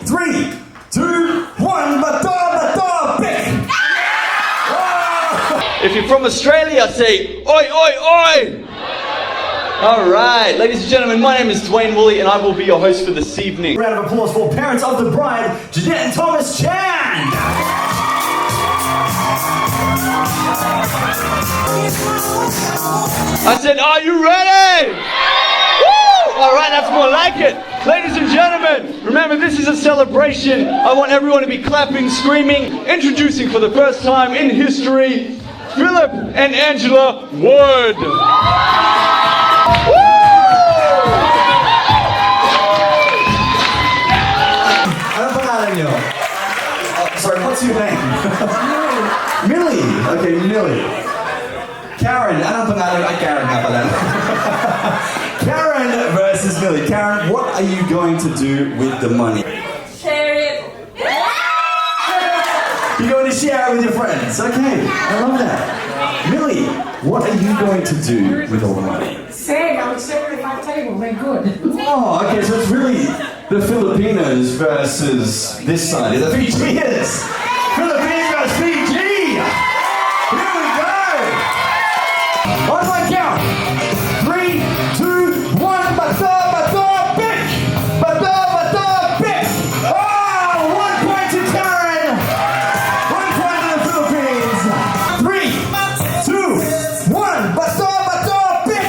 3, 2, 1, bato, pick! If you're from Australia, say, oi, oi, oi! Alright, ladies and gentlemen, my name is Dwaine Woolley and I will be your host for this evening. Round of applause for parents of the bride, Jeanette and Thomas Chan! I said, are you ready? Woo! Alright, that's more like it. Ladies and gentlemen, remember this is a celebration. I want everyone to be clapping, screaming, introducing for the first time in history, Philip and Angela Wood. Anong pangalan niyo? Sorry, what's your name? Millie. Okay, Millie. Karen, anong pangalan? Ay, Karen nga pala. Karen versus Millie. Karen, what are you going to do with the money? Share it. You're going to share it with your friends. Okay, I love that. Millie, what are you going to do with all the money? Say, I'll share it at my table. They're good. Oh, okay, so it's really the Filipinos versus this side. The Fijians! Philippines versus Fiji! Here we go! On my count! 3, 2, 1, bato, pick! Bato, pick! Oh, 1 point to Karen! 1 point to the Philippines! 3, 2, 1, bato, pick!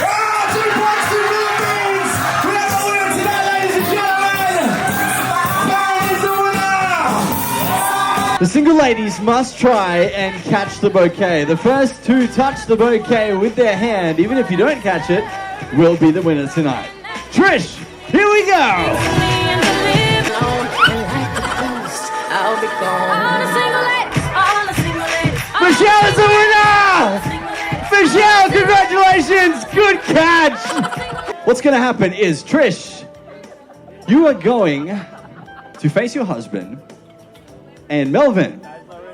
Oh, 2 points to the Philippines! We have the winner tonight, ladies and gentlemen! Karen is the winner! The single ladies must try and catch the bouquet. The first to touch the bouquet with their hand, even if you don't catch it, will be the winner tonight. Trish, here we go! Michelle is the winner! Michelle, congratulations! Good catch! What's gonna happen is, Trish, you are going to face your husband, and Melvin,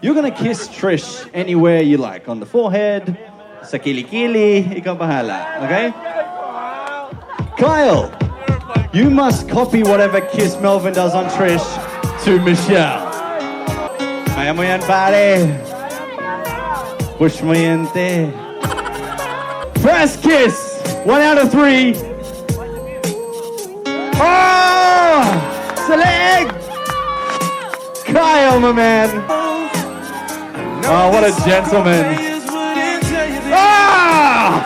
you're gonna kiss Trish anywhere you like. On the forehead, sa kilikili, ikaw bahala, okay? Kyle, you must copy whatever kiss Melvin does on Trish to Michelle. Kaya mo yan, pare. Push mo yan, te. First kiss, 1 out of 3. Oh! Sa leg! Kyle, my man. Oh, what a gentleman. Ah!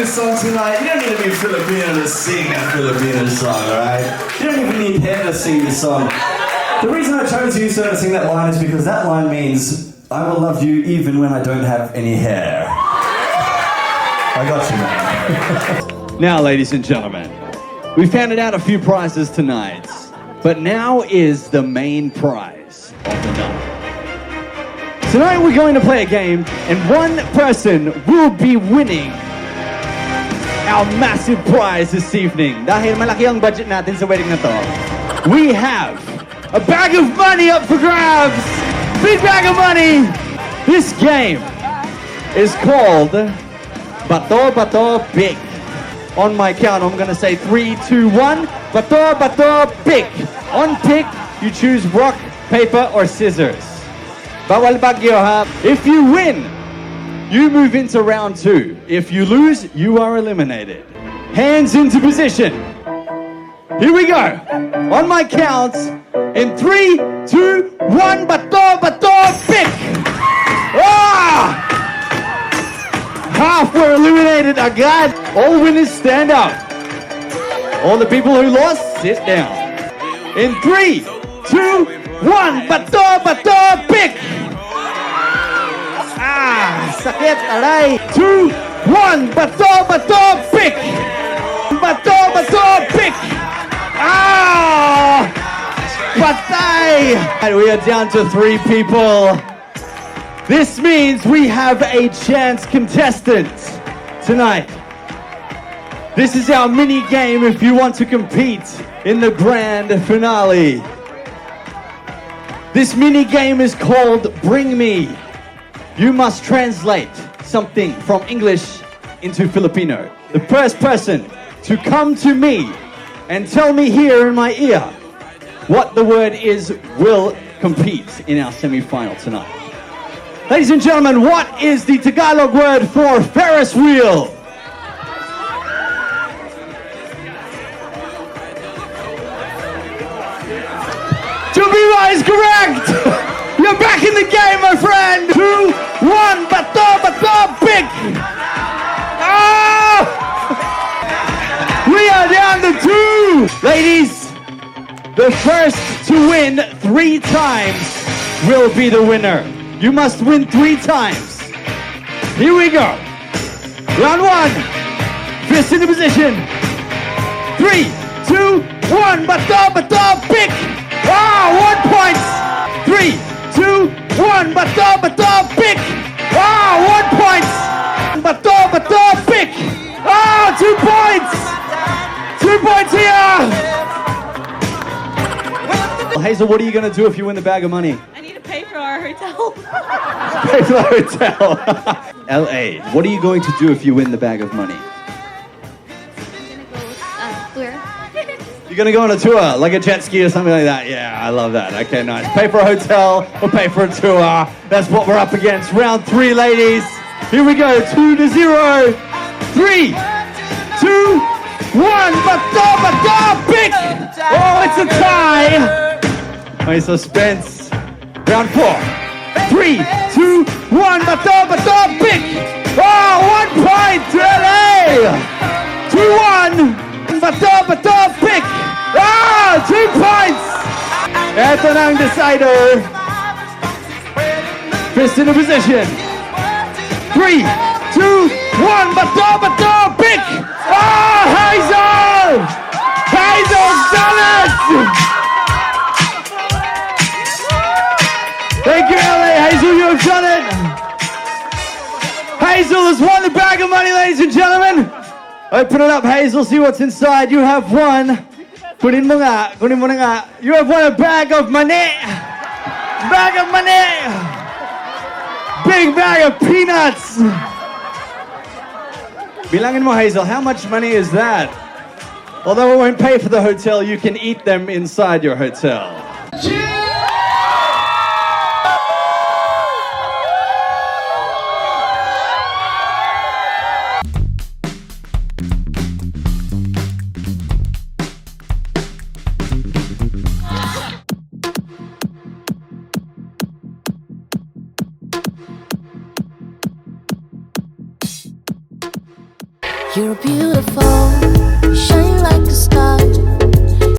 Song tonight. You don't need to be Filipino to sing that Filipino song, alright? You don't even need hair to sing this song. The reason I chose you, sir, to sing that line is because that line means I will love you even when I don't have any hair. I got you, man. Now, ladies and gentlemen, we've handed out a few prizes tonight, but now is the main prize of the night. Tonight we're going to play a game, and one person will be winning our massive prize this evening. Dahil malaki ang budget natin sa wedding na to, we have a bag of money up for grabs. Big bag of money. This game is called Bato Big. On my count, I'm gonna say 3, 2, 1. Bato Big. On pick, you choose rock, paper, or scissors. Bawal bagyo ha. If you win, you move into round 2. If you lose, you are eliminated. Hands into position. Here we go. On my count, in 3, 2, 1, bato, pick. Ah! Half were eliminated again. All winners stand up. All the people who lost, sit down. In 3, 2, 1, bato, pick. Ah, sakit, aray. 2, 1, bato, pick. Bato, pick. Ah! Patay! And we are down to 3 people. This means we have a chance contestant tonight. This is our mini game if you want to compete in the grand finale. This mini game is called Bring Me. You must translate something from English into Filipino. The first person to come to me and tell me here in my ear what the word is will compete in our semi-final tonight. Ladies and gentlemen, what is the Tagalog word for Ferris wheel? Jubila is correct! You're back in the game, my friend! 2, 1, bato, pick! Ah! We are down to 2! Ladies, the first to win 3 times will be the winner. You must win 3 times. Here we go. Round 1. Fist into position. 3, 2, 1. Bato, pick. Ah, 1 point. 3, 2, 1. Bato, pick. Ah, 1 point. Bato, pick. Ah, 2 points. 2 points here. Hazel, what are you going to do if you win the bag of money? Pay for our hotel. Pay for the hotel. LA, what are you going to do if you win the bag of money? Tour. You're going to go on a tour, like a jet ski or something like that? Yeah, I love that. Okay, nice. Pay for a hotel or pay for a tour. That's what we're up against. Round 3, ladies. Here we go. 2-0. 3, 2, 1. Bato, pick. Oh, it's a tie. My suspense. Round 4. 3, 2, 1. Bato, pick. Oh, 1 point to LA. 2-1. Bato, pick. Ah, 2 points. Eto na ang decider. Fist in a position. 3, 2, 1. Bato, pick. Oh, Hazel. Hazel's done it. Thank you, LA. Hazel, you have done it. Hazel has won the bag of money, ladies and gentlemen. Open it up, Hazel. See what's inside. You have won. Kunin mo nga. You have won a bag of money. Bag of money. Big bag of peanuts. Bilangin mo, Hazel. How much money is that? Although it won't pay for the hotel, you can eat them inside your hotel. You're beautiful, you shine like a star.